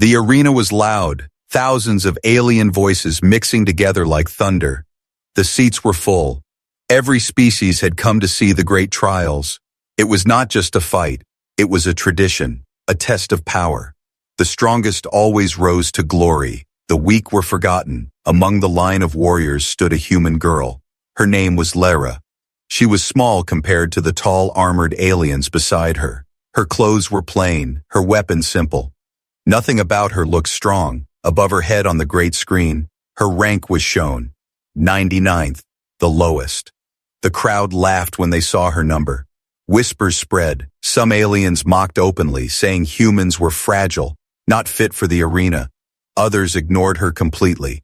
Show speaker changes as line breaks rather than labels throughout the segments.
The arena was loud, thousands of alien voices mixing together like thunder. The seats were full. Every species had come to see the great trials. It was not just a fight. It was a tradition, a test of power. The strongest always rose to glory. The weak were forgotten. Among the line of warriors stood a human girl. Her name was Lara. She was small compared to the tall, armored aliens beside her. Her clothes were plain, her weapon simple. Nothing about her looked strong. Above her head on the great screen, her rank was shown. 99th, the lowest. The crowd laughed when they saw her number. Whispers spread. Some aliens mocked openly, saying humans were fragile, not fit for the arena. Others ignored her completely.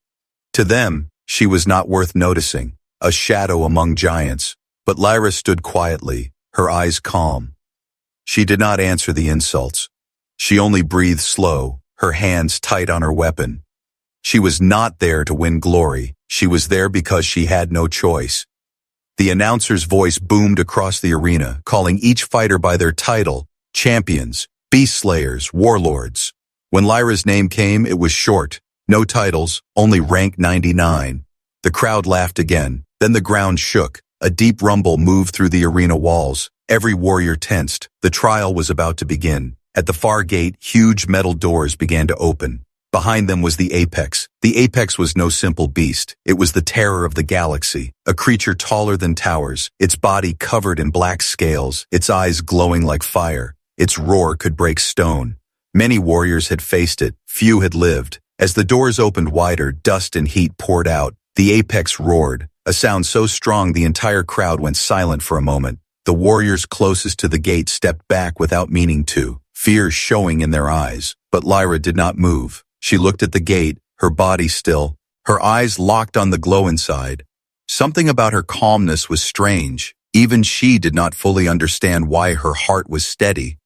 To them, she was not worth noticing, a shadow among giants. But Lyra stood quietly, her eyes calm. She did not answer the insults. She only breathed slow, her hands tight on her weapon. She was not there to win glory. She was there because she had no choice. The announcer's voice boomed across the arena, calling each fighter by their title: champions, beast slayers, warlords. When Lyra's name came, it was short. No titles, only rank 99. The crowd laughed again. Then the ground shook. A deep rumble moved through the arena walls. Every warrior tensed. The trial was about to begin. At the far gate, huge metal doors began to open. Behind them was the Apex. The Apex was no simple beast. It was the terror of the galaxy, a creature taller than towers, its body covered in black scales, its eyes glowing like fire. Its roar could break stone. Many warriors had faced it. Few had lived. As the doors opened wider, dust and heat poured out. The Apex roared, a sound so strong the entire crowd went silent for a moment. The warriors closest to the gate stepped back without meaning to, fear showing in their eyes. But Lyra did not move. She looked at the gate, her body still, her eyes locked on the glow inside. Something about her calmness was strange. Even she did not fully understand why her heart was steady.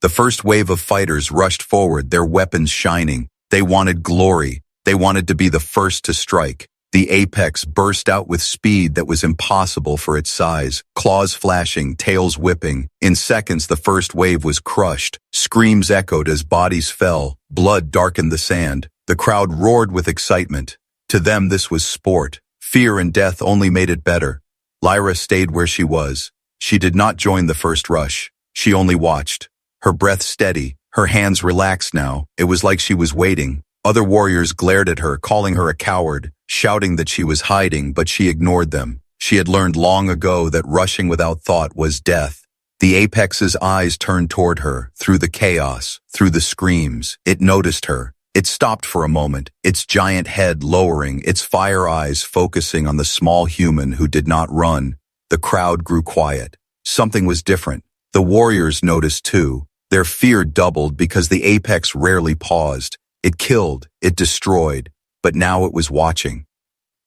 The first wave of fighters rushed forward, their weapons shining. They wanted glory. They wanted to be the first to strike. The Apex burst out with speed that was impossible for its size, claws flashing, tails whipping. In seconds, the first wave was crushed. Screams echoed as bodies fell. Blood darkened the sand. The crowd roared with excitement. To them, this was sport. Fear and death only made it better. Lyra stayed where she was. She did not join the first rush. She only watched. Her breath steady, her hands relaxed now. It was like she was waiting. Other warriors glared at her, calling her a coward, shouting that she was hiding, but she ignored them. She had learned long ago that rushing without thought was death. The Apex's eyes turned toward her, through the chaos, through the screams. It noticed her. It stopped for a moment, its giant head lowering, its fire eyes focusing on the small human who did not run. The crowd grew quiet. Something was different. The warriors noticed too. Their fear doubled because the Apex rarely paused. It killed, it destroyed, but now it was watching.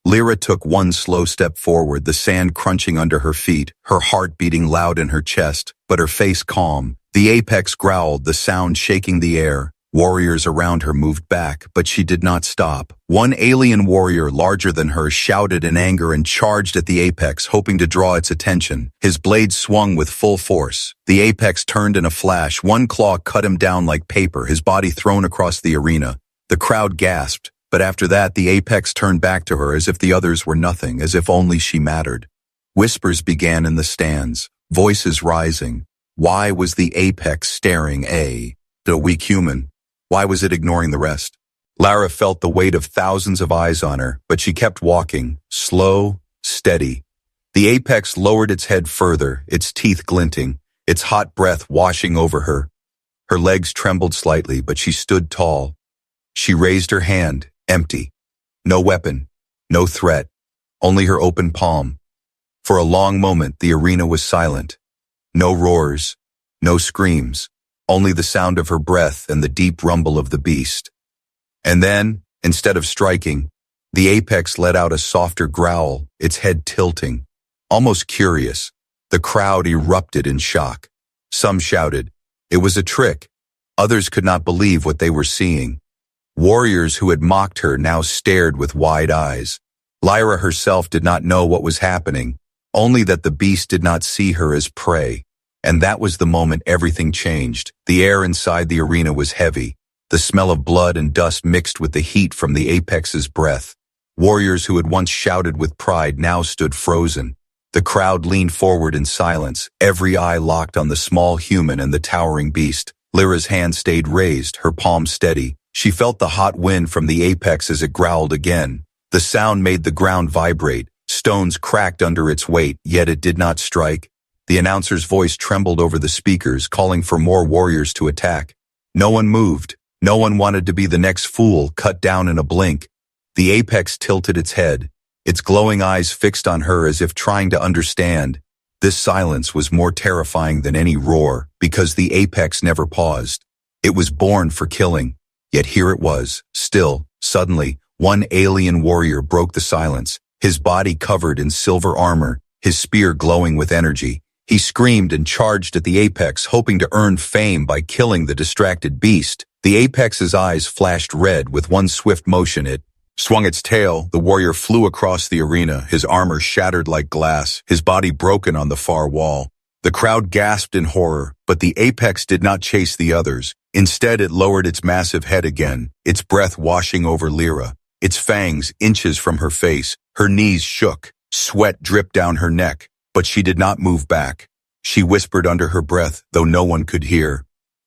Lyra took one slow step forward, the sand crunching under her feet, her heart beating loud in her chest, but her face calm. The Apex growled, the sound shaking the air. Warriors around her moved back, but she did not stop. One alien warrior larger than her shouted in anger and charged at the Apex, hoping to draw its attention. His blade swung with full force. The Apex turned in a flash. One claw cut him down like paper, his body thrown across the arena. The crowd gasped, but after that the Apex turned back to her as if the others were nothing, as if only she mattered. Whispers began in the stands, voices rising. Why was the Apex staring at the weak human? Why was it ignoring the rest? Lara felt the weight of thousands of eyes on her, but she kept walking, slow, steady. The Apex lowered its head further, its teeth glinting, its hot breath washing over her. Her legs trembled slightly, but she stood tall. She raised her hand, empty. No weapon, no threat, only her open palm. For a long moment, the arena was silent. No roars, no screams. Only the sound of her breath and the deep rumble of the beast. And then, instead of striking, the Apex let out a softer growl, its head tilting, almost curious. The crowd erupted in shock. Some shouted, it was a trick. Others could not believe what they were seeing. Warriors who had mocked her now stared with wide eyes. Lyra herself did not know what was happening, only that the beast did not see her as prey. And that was the moment everything changed. The air inside the arena was heavy. The smell of blood and dust mixed with the heat from the apex's breath. Warriors who had once shouted with pride now stood frozen. The crowd leaned forward in silence, every eye locked on the small human and the towering beast. Lyra's hand stayed raised, her palm steady. She felt the hot wind from the apex as it growled again. The sound made the ground vibrate. Stones cracked under its weight, yet it did not strike. The announcer's voice trembled over the speakers, calling for more warriors to attack. No one moved. No one wanted to be the next fool cut down in a blink. The apex tilted its head, its glowing eyes fixed on her as if trying to understand. This silence was more terrifying than any roar, because the apex never paused. It was born for killing. Yet here it was, still. Suddenly, one alien warrior broke the silence, his body covered in silver armor, his spear glowing with energy. He screamed and charged at the apex, hoping to earn fame by killing the distracted beast. The apex's eyes flashed red. With one swift motion it swung its tail. The warrior flew across the arena, his armor shattered like glass, his body broken on the far wall. The crowd gasped in horror, but the apex did not chase the others. Instead, it lowered its massive head again, its breath washing over Lyra, its fangs inches from her face. Her knees shook, sweat dripped down her neck, but she did not move back. She whispered under her breath, though no one could hear,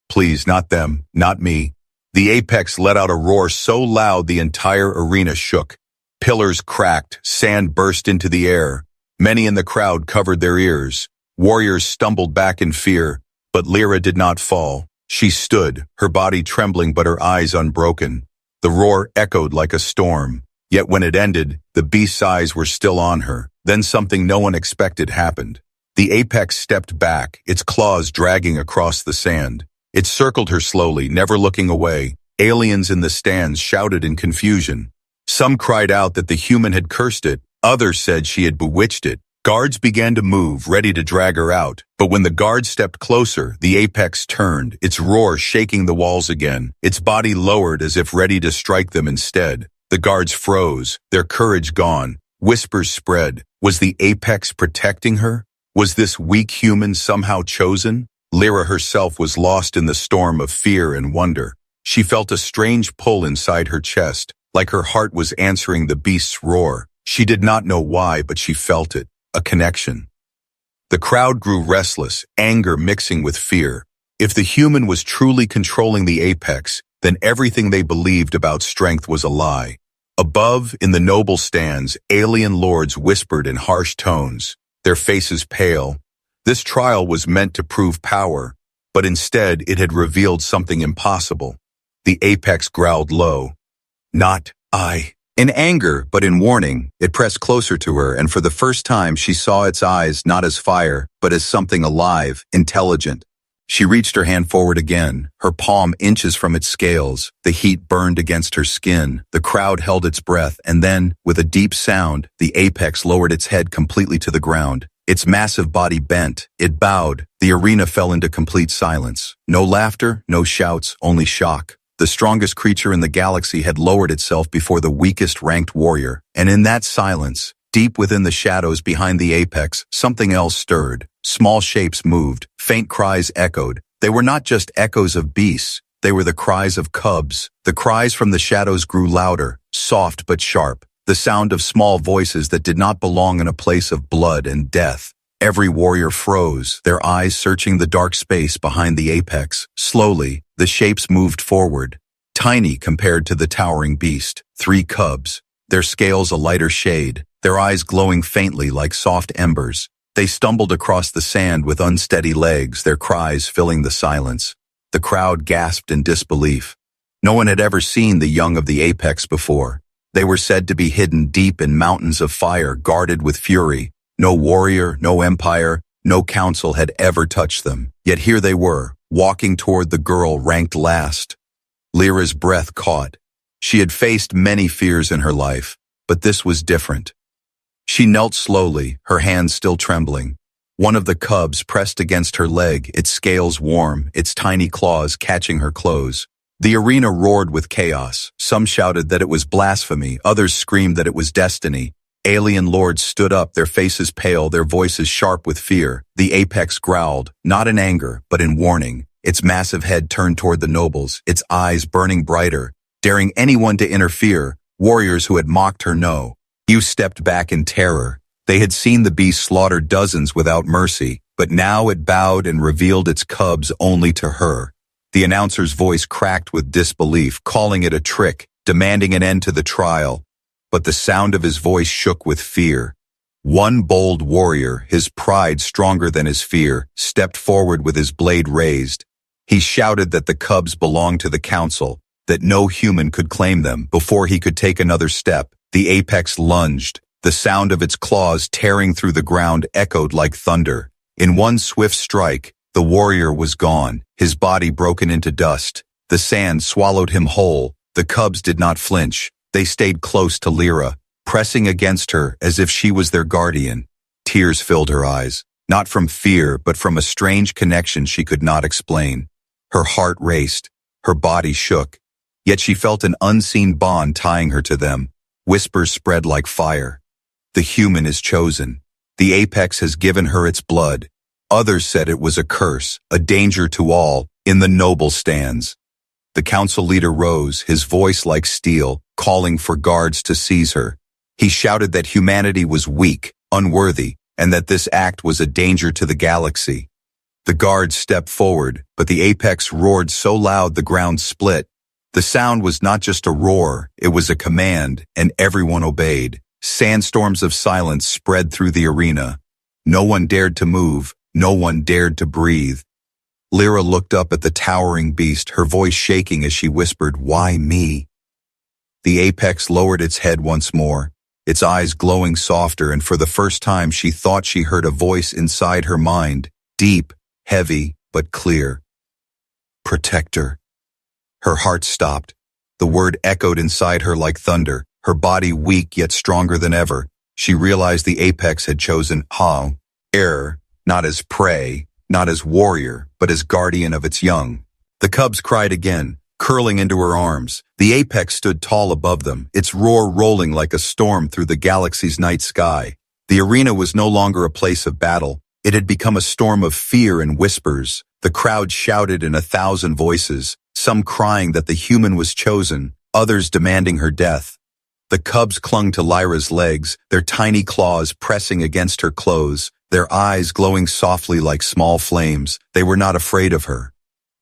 "Please, not them, not me." The apex let out a roar so loud the entire arena shook. Pillars cracked, sand burst into the air. Many in the crowd covered their ears. Warriors stumbled back in fear, but Lyra did not fall. She stood, her body trembling but her eyes unbroken. The roar echoed like a storm. Yet when it ended, the beast's eyes were still on her. Then something no one expected happened. The apex stepped back, its claws dragging across the sand. It circled her slowly, never looking away. Aliens in the stands shouted in confusion. Some cried out that the human had cursed it. Others said she had bewitched it. Guards began to move, ready to drag her out. But when the guards stepped closer, the apex turned, its roar shaking the walls again. Its body lowered as if ready to strike them instead. The guards froze, their courage gone. Whispers spread. Was the apex protecting her? Was this weak human somehow chosen? Lyra herself was lost in the storm of fear and wonder. She felt a strange pull inside her chest, like her heart was answering the beast's roar. She did not know why, but she felt it. A connection. The crowd grew restless, anger mixing with fear. If the human was truly controlling the apex, then everything they believed about strength was a lie. Above, in the noble stands, alien lords whispered in harsh tones, their faces pale. This trial was meant to prove power, but instead it had revealed something impossible. The apex growled low. "Not I." In anger, but in warning, it pressed closer to her, and for the first time she saw its eyes not as fire, but as something alive, intelligent. She reached her hand forward again, her palm inches from its scales. The heat burned against her skin. The crowd held its breath, and then, with a deep sound, the apex lowered its head completely to the ground. Its massive body bent. It bowed. The arena fell into complete silence. No laughter, no shouts, only shock. The strongest creature in the galaxy had lowered itself before the weakest ranked warrior, and in that silence, deep within the shadows behind the apex, something else stirred. Small shapes moved, faint cries echoed. They were not just echoes of beasts, they were the cries of cubs. The cries from the shadows grew louder, soft but sharp, the sound of small voices that did not belong in a place of blood and death. Every warrior froze, their eyes searching the dark space behind the apex. Slowly, the shapes moved forward, tiny compared to the towering beast. 3 cubs, their scales a lighter shade, their eyes glowing faintly like soft embers. They stumbled across the sand with unsteady legs, their cries filling the silence. The crowd gasped in disbelief. No one had ever seen the young of the apex before. They were said to be hidden deep in mountains of fire, guarded with fury. No warrior, no empire, no council had ever touched them. Yet here they were, walking toward the girl ranked last. Lyra's breath caught. She had faced many fears in her life, but this was different. She knelt slowly, her hands still trembling. One of the cubs pressed against her leg, its scales warm, its tiny claws catching her clothes. The arena roared with chaos. Some shouted that it was blasphemy, others screamed that it was destiny. Alien lords stood up, their faces pale, their voices sharp with fear. The apex growled, not in anger, but in warning. its massive head turned toward the nobles, its eyes burning brighter, daring anyone to interfere. Warriors who had mocked her no. You stepped back in terror. They had seen the beast slaughter dozens without mercy, but now it bowed and revealed its cubs only to her. The announcer's voice cracked with disbelief, calling it a trick, demanding an end to the trial. But the sound of his voice shook with fear. One bold warrior, his pride stronger than his fear, stepped forward with his blade raised. He shouted that the cubs belonged to the council, that no human could claim them. Before he could take another step, the apex lunged. The sound of its claws tearing through the ground echoed like thunder. In one swift strike, the warrior was gone, his body broken into dust. The sand swallowed him whole. The cubs did not flinch. They stayed close to Lyra, pressing against her as if she was their guardian. Tears filled her eyes, not from fear but from a strange connection she could not explain. Her heart raced, her body shook, yet she felt an unseen bond tying her to them. Whispers spread like fire. The human is chosen. The apex has given her its blood. Others said it was a curse, a danger to all. In the noble stands. The council leader rose, his voice like steel, calling for guards to seize her. He shouted that humanity was weak, unworthy, and that this act was a danger to the galaxy. The guards stepped forward, but the apex roared so loud the ground split. The sound was not just a roar, it was a command, and everyone obeyed. Sandstorms of silence spread through the arena. No one dared to move, no one dared to breathe. Lyra looked up at the towering beast, her voice shaking as she whispered, "Why me?" The apex lowered its head once more, its eyes glowing softer, and for the first time she thought she heard a voice inside her mind, deep, heavy, but clear. Protector. Her heart stopped. The word echoed inside her like thunder, her body weak yet stronger than ever. She realized the apex had chosen her, not as prey, not as warrior, but as guardian of its young. The cubs cried again, curling into her arms. The apex stood tall above them, its roar rolling like a storm through the galaxy's night sky. The arena was no longer a place of battle. It had become a storm of fear and whispers. The crowd shouted in 1,000 voices, some crying that the human was chosen, others demanding her death. The cubs clung to Lyra's legs, their tiny claws pressing against her clothes, their eyes glowing softly like small flames. They were not afraid of her.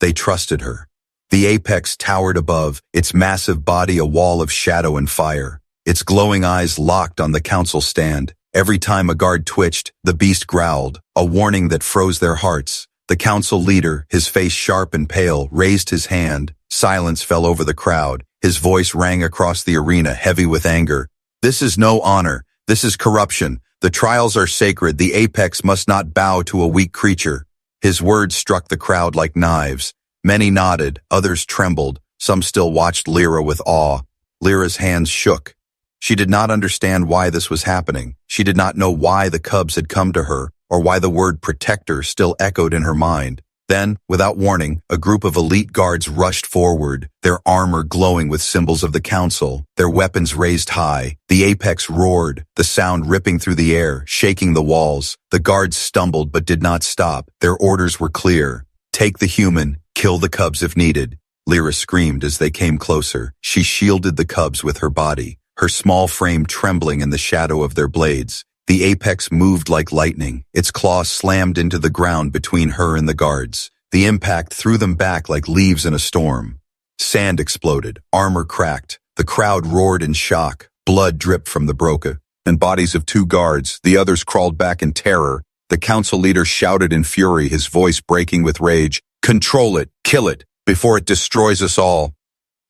They trusted her. The apex towered above, its massive body a wall of shadow and fire. Its glowing eyes locked on the council stand. Every time a guard twitched, the beast growled, a warning that froze their hearts. The council leader, his face sharp and pale, raised his hand. Silence fell over the crowd. His voice rang across the arena, heavy with anger. "This is no honor. This is corruption. The trials are sacred. The apex must not bow to a weak creature." His words struck the crowd like knives. Many nodded, others trembled. Some still watched Lyra with awe. Lyra's hands shook. She did not understand why this was happening. She did not know why the cubs had come to her, or why the word protector still echoed in her mind. Then, without warning, a group of elite guards rushed forward, their armor glowing with symbols of the council, their weapons raised high. The apex roared, the sound ripping through the air, shaking the walls. The guards stumbled but did not stop. Their orders were clear. "Take the human, kill the cubs if needed." Lyra screamed as they came closer. She shielded the cubs with her body, her small frame trembling in the shadow of their blades. The apex moved like lightning, its claws slammed into the ground between her and the guards. The impact threw them back like leaves in a storm. Sand exploded, armor cracked. The crowd roared in shock. Blood dripped from the broken and bodies of 2 guards. The others crawled back in terror. The council leader shouted in fury, his voice breaking with rage, "Control it, kill it, before it destroys us all."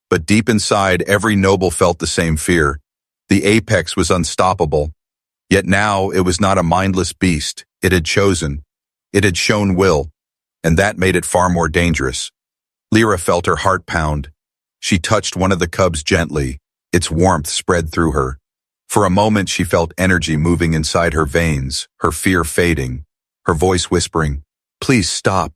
But deep inside, every noble felt the same fear. The apex was unstoppable. Yet now it was not a mindless beast. It had chosen. It had shown will, and that made it far more dangerous. Lyra felt her heart pound. She touched one of the cubs gently. Its warmth spread through her. For a moment she felt energy moving inside her veins, her fear fading, her voice whispering, "Please stop."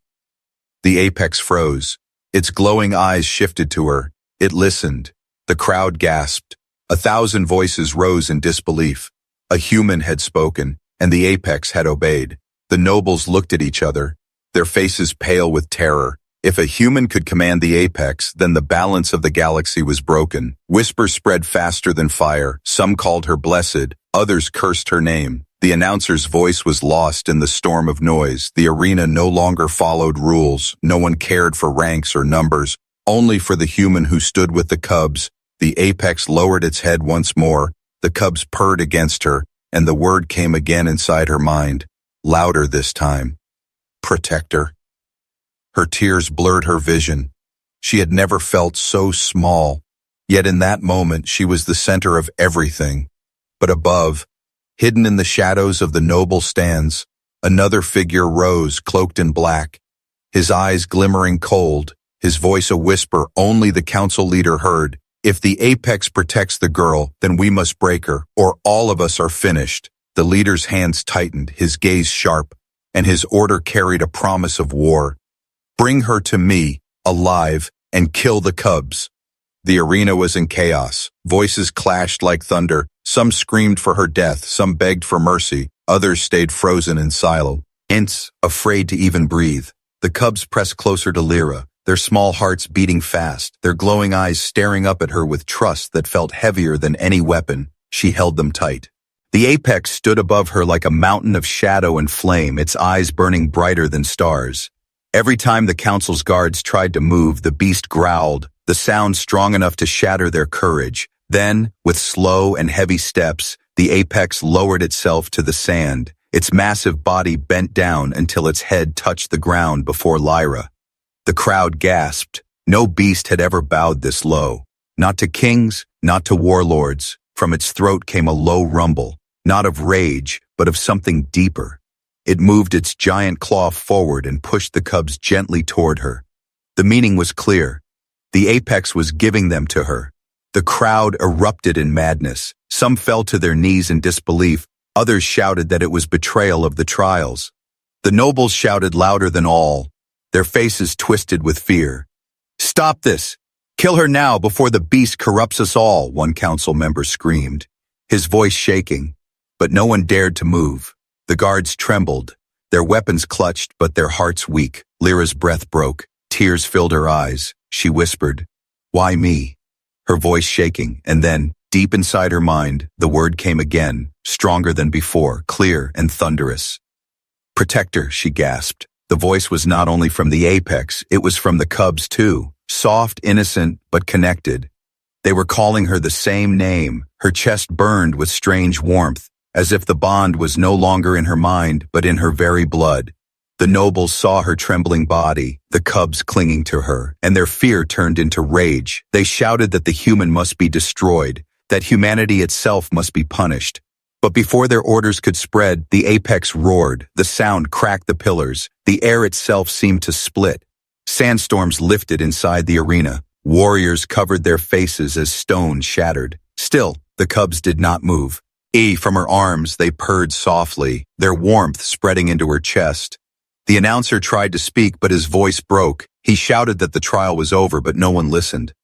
The apex froze. Its glowing eyes shifted to her. It listened. The crowd gasped. 1,000 voices rose in disbelief. A human had spoken, and the apex had obeyed. The nobles looked at each other, their faces pale with terror. If a human could command the apex, then the balance of the galaxy was broken. Whispers spread faster than fire. Some called her blessed, others cursed her name. The announcer's voice was lost in the storm of noise. The arena no longer followed rules. No one cared for ranks or numbers, only for the human who stood with the cubs. The apex lowered its head once more. The cubs purred against her, and the word came again inside her mind, louder this time. Protector. Her tears blurred her vision. She had never felt so small, yet in that moment she was the center of everything. But above, hidden in the shadows of the noble stands, another figure rose, cloaked in black, his eyes glimmering cold, his voice a whisper only the council leader heard. If the apex protects the girl, then we must break her, or all of us are finished. The leader's hands tightened, his gaze sharp, and his order carried a promise of war. Bring her to me, alive, and kill the cubs. The arena was in chaos. Voices clashed like thunder. Some screamed for her death, some begged for mercy, others stayed frozen in silence, afraid to even breathe. The cubs pressed closer to Lyra, their small hearts beating fast, their glowing eyes staring up at her with trust that felt heavier than any weapon. She held them tight. The apex stood above her like a mountain of shadow and flame, its eyes burning brighter than stars. Every time the council's guards tried to move, the beast growled, the sound strong enough to shatter their courage. Then, with slow and heavy steps, the apex lowered itself to the sand, its massive body bent down until its head touched the ground before Lyra. The crowd gasped. No beast had ever bowed this low. Not to kings, not to warlords. From its throat came a low rumble, not of rage, but of something deeper. It moved its giant claw forward and pushed the cubs gently toward her. The meaning was clear. The apex was giving them to her. The crowd erupted in madness. Some fell to their knees in disbelief. Others shouted that it was betrayal of the trials. The nobles shouted louder than all, their faces twisted with fear. Stop this! Kill her now before the beast corrupts us all, one council member screamed, his voice shaking. But no one dared to move. The guards trembled, their weapons clutched but their hearts weak. Lyra's breath broke, tears filled her eyes. She whispered, "Why me?" Her voice shaking, and then, deep inside her mind, the word came again, stronger than before, clear and thunderous. Protector, she gasped. The voice was not only from the apex, it was from the cubs too, soft, innocent, but connected. They were calling her the same name. Her chest burned with strange warmth, as if the bond was no longer in her mind, but in her very blood. The nobles saw her trembling body, the cubs clinging to her, and their fear turned into rage. They shouted that the human must be destroyed, that humanity itself must be punished. But before their orders could spread, the apex roared, the sound cracked the pillars, the air itself seemed to split. Sandstorms lifted inside the arena. Warriors covered their faces as stone shattered. Still, the cubs did not move. From her arms, they purred softly, their warmth spreading into her chest. The announcer tried to speak, but his voice broke. He shouted that the trial was over, but no one listened.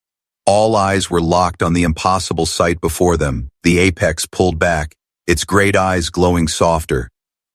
All eyes were locked on the impossible sight before them. The apex pulled back, its great eyes glowing softer.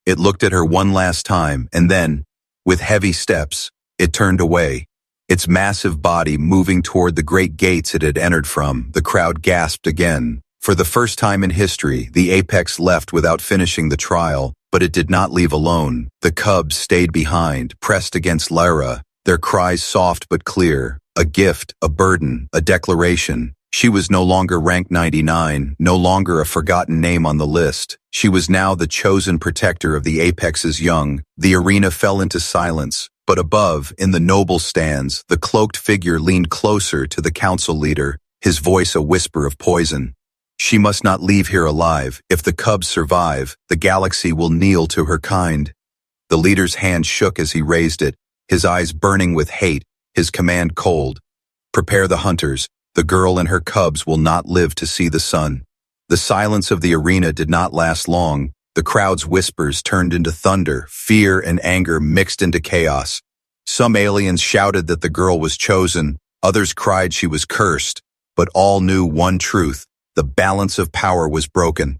It looked at her one last time, and then, with heavy steps, it turned away. Its massive body moving toward the great gates it had entered from. The crowd gasped again. For the first time in history, the apex left without finishing the trial, but it did not leave alone. The cubs stayed behind, pressed against Lyra, their cries soft but clear. A gift, a burden, a declaration. She was no longer rank 99, no longer a forgotten name on the list. She was now the chosen protector of the apex's young. The arena fell into silence, but above, in the noble stands, the cloaked figure leaned closer to the council leader, his voice a whisper of poison. She must not leave here alive. If the cubs survive, the galaxy will kneel to her kind. The leader's hand shook as he raised it, his eyes burning with hate, his command cold. Prepare the hunters. The girl and her cubs will not live to see the sun. The silence of the arena did not last long. The crowd's whispers turned into thunder, fear and anger mixed into chaos. Some aliens shouted that the girl was chosen, others cried she was cursed, but all knew one truth: the balance of power was broken.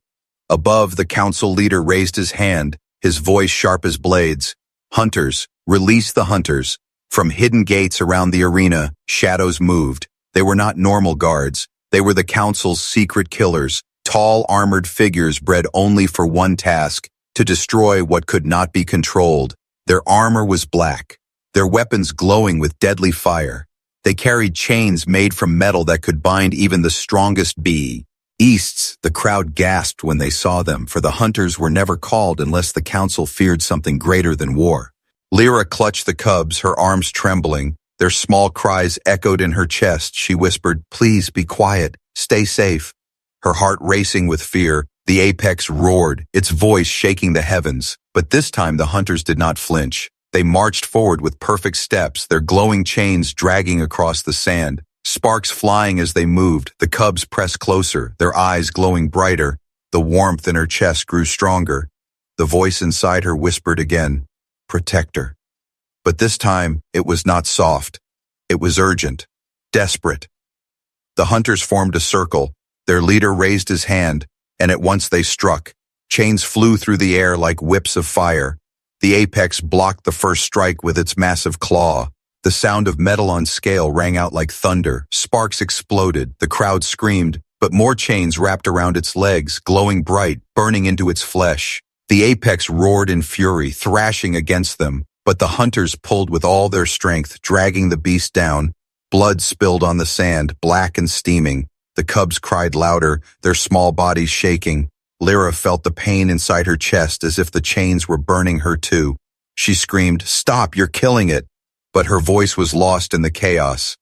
Above, the council leader raised his hand, his voice sharp as blades. Hunters, release the hunters. From hidden gates around the arena, shadows moved. They were not normal guards. They were the council's secret killers, tall, armored figures bred only for one task, to destroy what could not be controlled. Their armor was black, their weapons glowing with deadly fire. They carried chains made from metal that could bind even the strongest beasts. The crowd gasped when they saw them, for the hunters were never called unless the council feared something greater than war. Lyra clutched the cubs, her arms trembling. Their small cries echoed in her chest. She whispered, "Please be quiet. Stay safe." Her heart racing with fear, the apex roared, its voice shaking the heavens. But this time the hunters did not flinch. They marched forward with perfect steps, their glowing chains dragging across the sand, sparks flying as they moved. The cubs pressed closer, their eyes glowing brighter. The warmth in her chest grew stronger. The voice inside her whispered again, "Protect her." But this time, it was not soft. It was urgent, desperate. The hunters formed a circle. Their leader raised his hand, and at once they struck. Chains flew through the air like whips of fire. The apex blocked the first strike with its massive claw. The sound of metal on scale rang out like thunder. Sparks exploded. The crowd screamed, but more chains wrapped around its legs, glowing bright, burning into its flesh. The apex roared in fury, thrashing against them, but the hunters pulled with all their strength, dragging the beast down. Blood spilled on the sand, black and steaming. The cubs cried louder, their small bodies shaking. Lyra felt the pain inside her chest as if the chains were burning her too. She screamed, "Stop, you're killing it!" But her voice was lost in the chaos.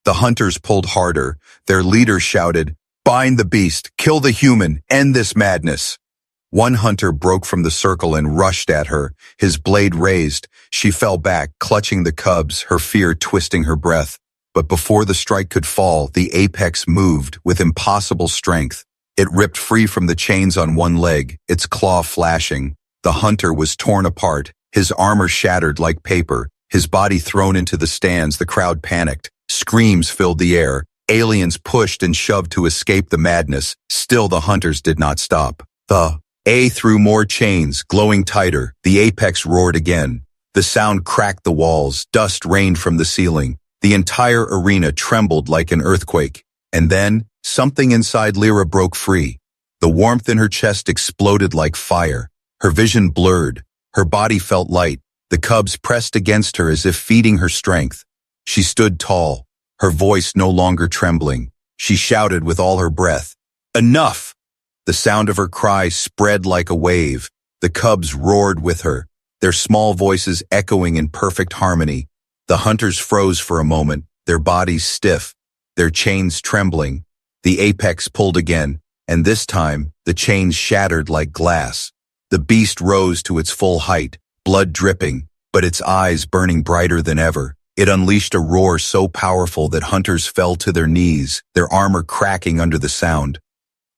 The hunters pulled harder. Their leader shouted, "Bind the beast, kill the human, end this madness." One hunter broke from the circle and rushed at her, his blade raised. She fell back, clutching the cubs, her fear twisting her breath. But before the strike could fall, the apex moved with impossible strength. It ripped free from the chains on one leg, its claw flashing. The hunter was torn apart, his armor shattered like paper, his body thrown into the stands. The crowd panicked. Screams filled the air. Aliens pushed and shoved to escape the madness. Still the hunters did not stop. The A threw more chains, glowing tighter. The apex roared again. The sound cracked the walls. Dust rained from the ceiling. The entire arena trembled like an earthquake. And then, something inside Lyra broke free. The warmth in her chest exploded like fire. Her vision blurred. Her body felt light. The cubs pressed against her as if feeding her strength. She stood tall, her voice no longer trembling. She shouted with all her breath, "Enough!" The sound of her cry spread like a wave. The cubs roared with her, their small voices echoing in perfect harmony. The hunters froze for a moment, their bodies stiff, their chains trembling. The apex pulled again, and this time, the chains shattered like glass. The beast rose to its full height, blood dripping, but its eyes burning brighter than ever. It unleashed a roar so powerful that hunters fell to their knees, their armor cracking under the sound.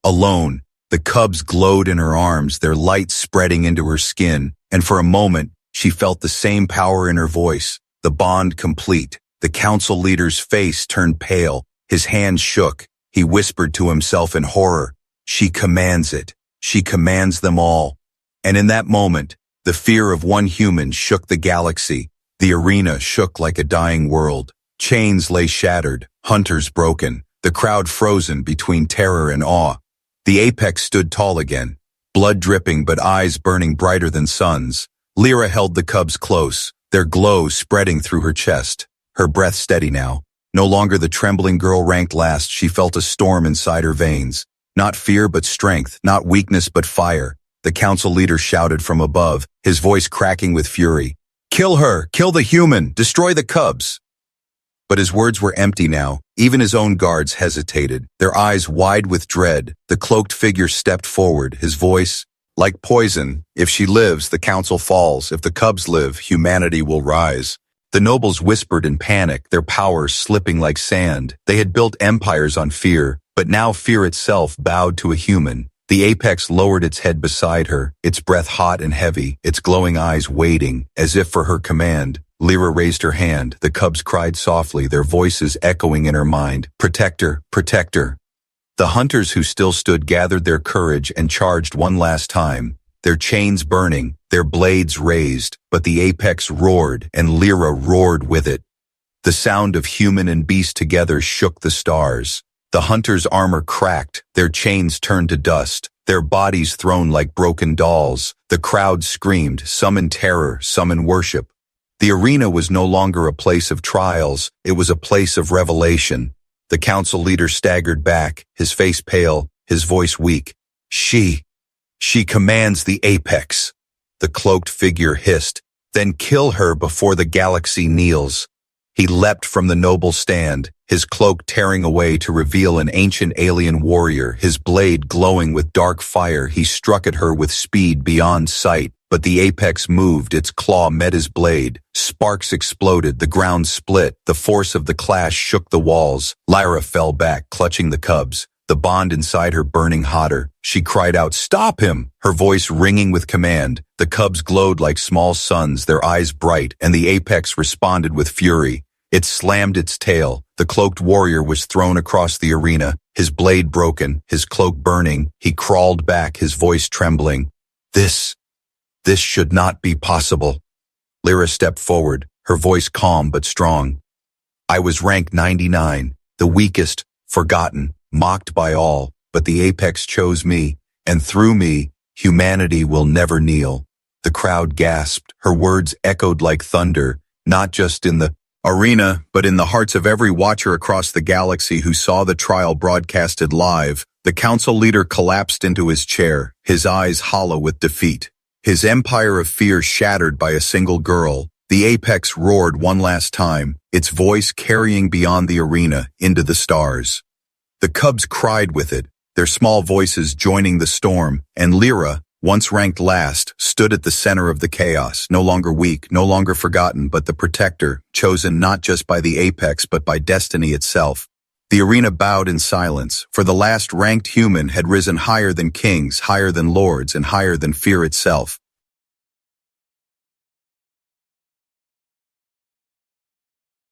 Alone, the cubs glowed in her arms, their light spreading into her skin, and for a moment, she felt the same power in her voice, the bond complete. The council leader's face turned pale, his hands shook. He whispered to himself in horror, "She commands it. She commands them all." And in that moment, the fear of one human shook the galaxy. The arena shook like a dying world. Chains lay shattered, hunters broken, the crowd frozen between terror and awe. The apex stood tall again, blood dripping but eyes burning brighter than suns. Lyra held the cubs close, their glow spreading through her chest. Her breath steady now. No longer the trembling girl ranked last, she felt a storm inside her veins. Not fear but strength, not weakness but fire. The council leader shouted from above, his voice cracking with fury. "Kill her! Kill the human! Destroy the cubs!" But his words were empty now. Even his own guards hesitated, their eyes wide with dread. The cloaked figure stepped forward, his voice, like poison. "If she lives, the council falls. If the cubs live, humanity will rise." The nobles whispered in panic, their power slipping like sand. They had built empires on fear, but now fear itself bowed to a human. The apex lowered its head beside her, its breath hot and heavy, its glowing eyes waiting, as if for her command. Lyra raised her hand. The cubs cried softly, their voices echoing in her mind. "Protect her, protect her." The hunters who still stood gathered their courage and charged one last time. their chains burning, their blades raised, but the apex roared, and Lyra roared with it. The sound of human and beast together shook the stars. The hunters' armor cracked, their chains turned to dust, their bodies thrown like broken dolls. The crowd screamed, some in terror, some in worship. The arena was no longer a place of trials, it was a place of revelation. The council leader staggered back, his face pale, his voice weak. She commands the apex. The cloaked figure hissed, then kill her before the galaxy kneels. He leapt from the noble stand, his cloak tearing away to reveal an ancient alien warrior, his blade glowing with dark fire. He struck at her with speed beyond sight, but the apex moved, its claw met his blade. Sparks exploded, the ground split, the force of the clash shook the walls. Lyra fell back, clutching the cubs, the bond inside her burning hotter. She cried out, "Stop him!" her voice ringing with command. The cubs glowed like small suns, their eyes bright, and the apex responded with fury. It slammed its tail. The cloaked warrior was thrown across the arena, his blade broken, his cloak burning. He crawled back, his voice trembling. This should not be possible. Lyra stepped forward, her voice calm but strong. I was rank 99, the weakest, forgotten, mocked by all, but the apex chose me, and through me, humanity will never kneel. The crowd gasped, her words echoed like thunder, not just in the arena, but in the hearts of every watcher across the galaxy who saw the trial broadcasted live. The council leader collapsed into his chair, his eyes hollow with defeat. His empire of fear shattered by a single girl. The apex roared one last time, its voice carrying beyond the arena into the stars. The cubs cried with it, their small voices joining the storm, and Lyra, once ranked last, stood at the center of the chaos, no longer weak, no longer forgotten, but the protector, chosen not just by the apex but by destiny itself. The arena bowed in silence, for the last ranked human had risen higher than kings, higher than lords, and higher than fear itself.